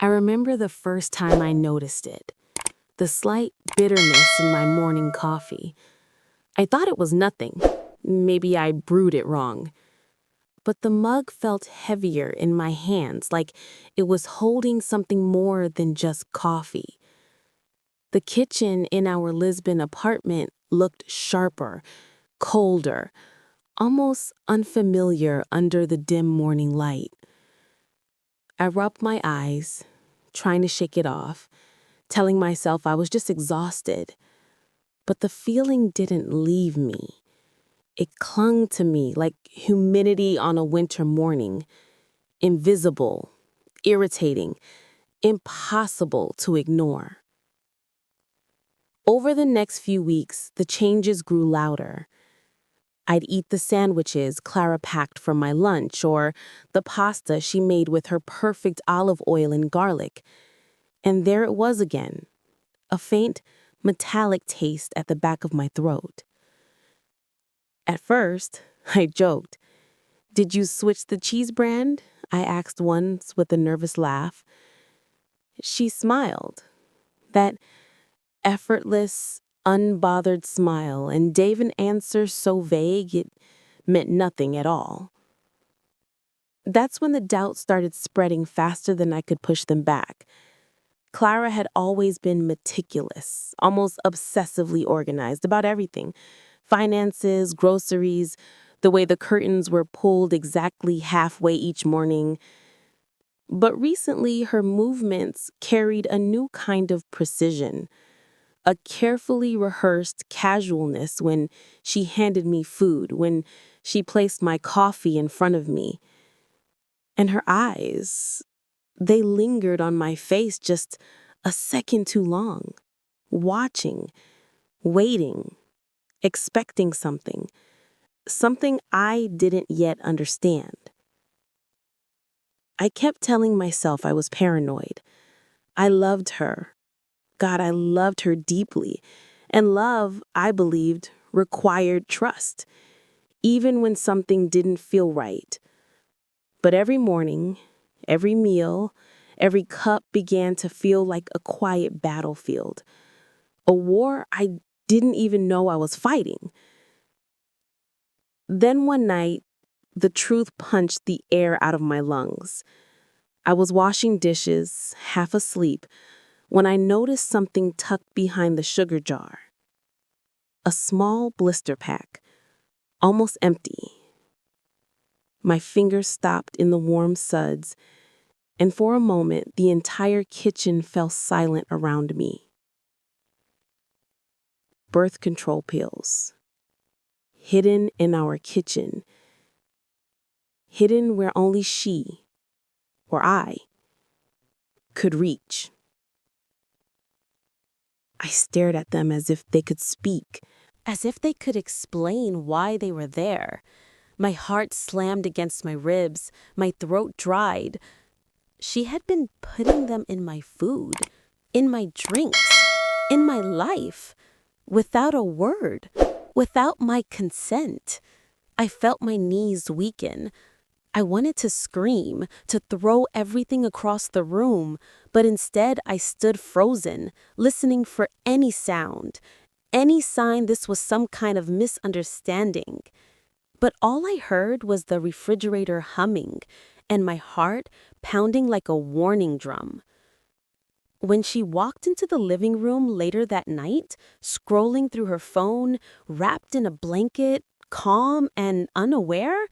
I remember the first time I noticed it, the slight bitterness in my morning coffee. I thought it was nothing. Maybe I brewed it wrong. But the mug felt heavier in my hands, like it was holding something more than just coffee. The kitchen in our Lisbon apartment looked sharper, colder, almost unfamiliar under the dim morning light. I rubbed my eyes, trying to shake it off, telling myself I was just exhausted. But the feeling didn't leave me. It clung to me like humidity on a winter morning, invisible, irritating, impossible to ignore. Over the next few weeks, the changes grew louder. I'd eat the sandwiches Clara packed for my lunch or the pasta she made with her perfect olive oil and garlic. And there it was again, a faint, metallic taste at the back of my throat. At first, I joked. "Did you switch the cheese brand?" I asked once with a nervous laugh. She smiled. That effortless, unbothered smile, and gave an answer so vague it meant nothing at all. That's when the doubts started spreading faster than I could push them back. Clara had always been meticulous, almost obsessively organized about everything. Finances, groceries, the way the curtains were pulled exactly halfway each morning. But recently, her movements carried a new kind of precision, a carefully rehearsed casualness when she handed me food, when she placed my coffee in front of me. And her eyes, they lingered on my face just a second too long, watching, waiting, expecting something I didn't yet understand. I kept telling myself I was paranoid. I loved her. God, I loved her deeply. And love, I believed, required trust, even when something didn't feel right. But every morning, every meal, every cup began to feel like a quiet battlefield, a war I didn't even know I was fighting. Then one night, the truth punched the air out of my lungs. I was washing dishes, half asleep, when I noticed something tucked behind the sugar jar. A small blister pack, almost empty. My fingers stopped in the warm suds, and for a moment, the entire kitchen fell silent around me. Birth control pills, hidden in our kitchen, hidden where only she, or I, could reach. I stared at them as if they could speak, as if they could explain why they were there. My heart slammed against my ribs, my throat dried. She had been putting them in my food, in my drinks, in my life, without a word, without my consent. I felt my knees weaken. I wanted to scream, to throw everything across the room, but instead I stood frozen, listening for any sound, any sign this was some kind of misunderstanding. But all I heard was the refrigerator humming and my heart pounding like a warning drum. When she walked into the living room later that night, scrolling through her phone, wrapped in a blanket, calm and unaware,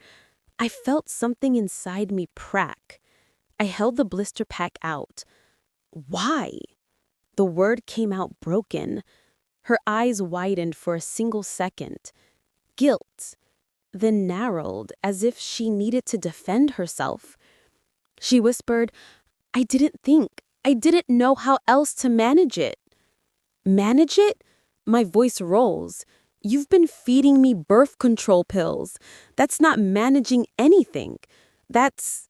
I felt something inside me crack. I held the blister pack out. Why? The word came out broken. Her eyes widened for a single second. Guilt. Then narrowed, as if she needed to defend herself. She whispered, "I didn't think. I didn't know how else to manage it." Manage it? My voice rolls. You've been feeding me birth control pills. That's not managing anything. That's...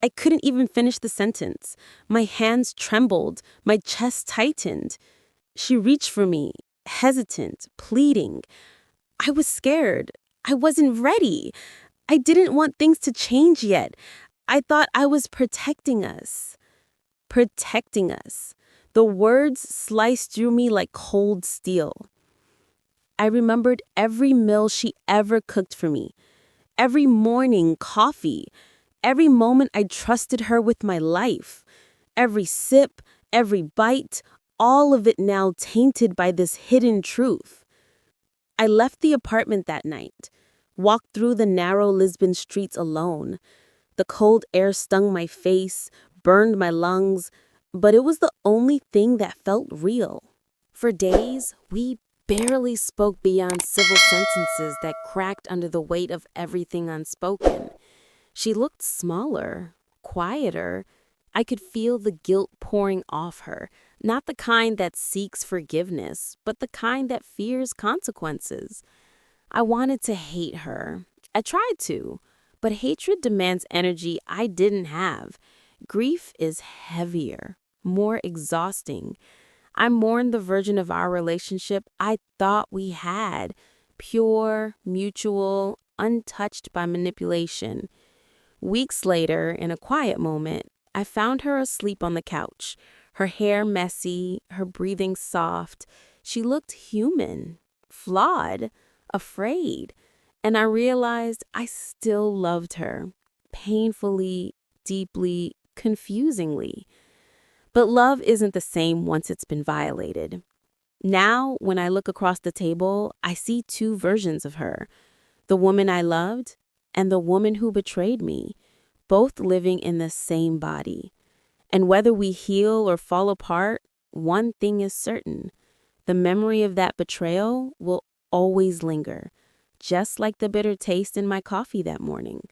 I couldn't even finish the sentence. My hands trembled. My chest tightened. She reached for me, hesitant, pleading. I was scared. I wasn't ready. I didn't want things to change yet. I thought I was protecting us. protecting us. The words sliced through me like cold steel. I remembered every meal she ever cooked for me, every morning coffee, every moment I trusted her with my life, every sip, every bite, all of it now tainted by this hidden truth. I left the apartment that night, walked through the narrow Lisbon streets alone. The cold air stung my face, burned my lungs, but it was the only thing that felt real. For days, we barely spoke beyond civil sentences that cracked under the weight of everything unspoken. She looked smaller, quieter. I could feel the guilt pouring off her, not the kind that seeks forgiveness, but the kind that fears consequences. I wanted to hate her. I tried to, but hatred demands energy I didn't have. Grief is heavier, more exhausting. I mourned the version of our relationship I thought we had, pure, mutual, untouched by manipulation. Weeks later, in a quiet moment, I found her asleep on the couch, her hair messy, her breathing soft. She looked human, flawed, afraid, and I realized I still loved her, painfully, deeply, confusingly. But love isn't the same once it's been violated. Now, when I look across the table, I see two versions of her: the woman I loved and the woman who betrayed me, both living in the same body. And whether we heal or fall apart, one thing is certain: the memory of that betrayal will always linger, just like the bitter taste in my coffee that morning.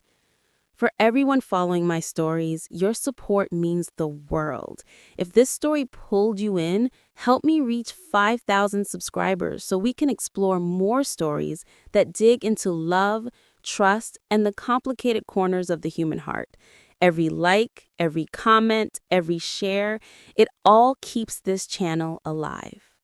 For everyone following my stories, your support means the world. If this story pulled you in, help me reach 5,000 subscribers so we can explore more stories that dig into love, trust, and the complicated corners of the human heart. Every like, every comment, every share, it all keeps this channel alive.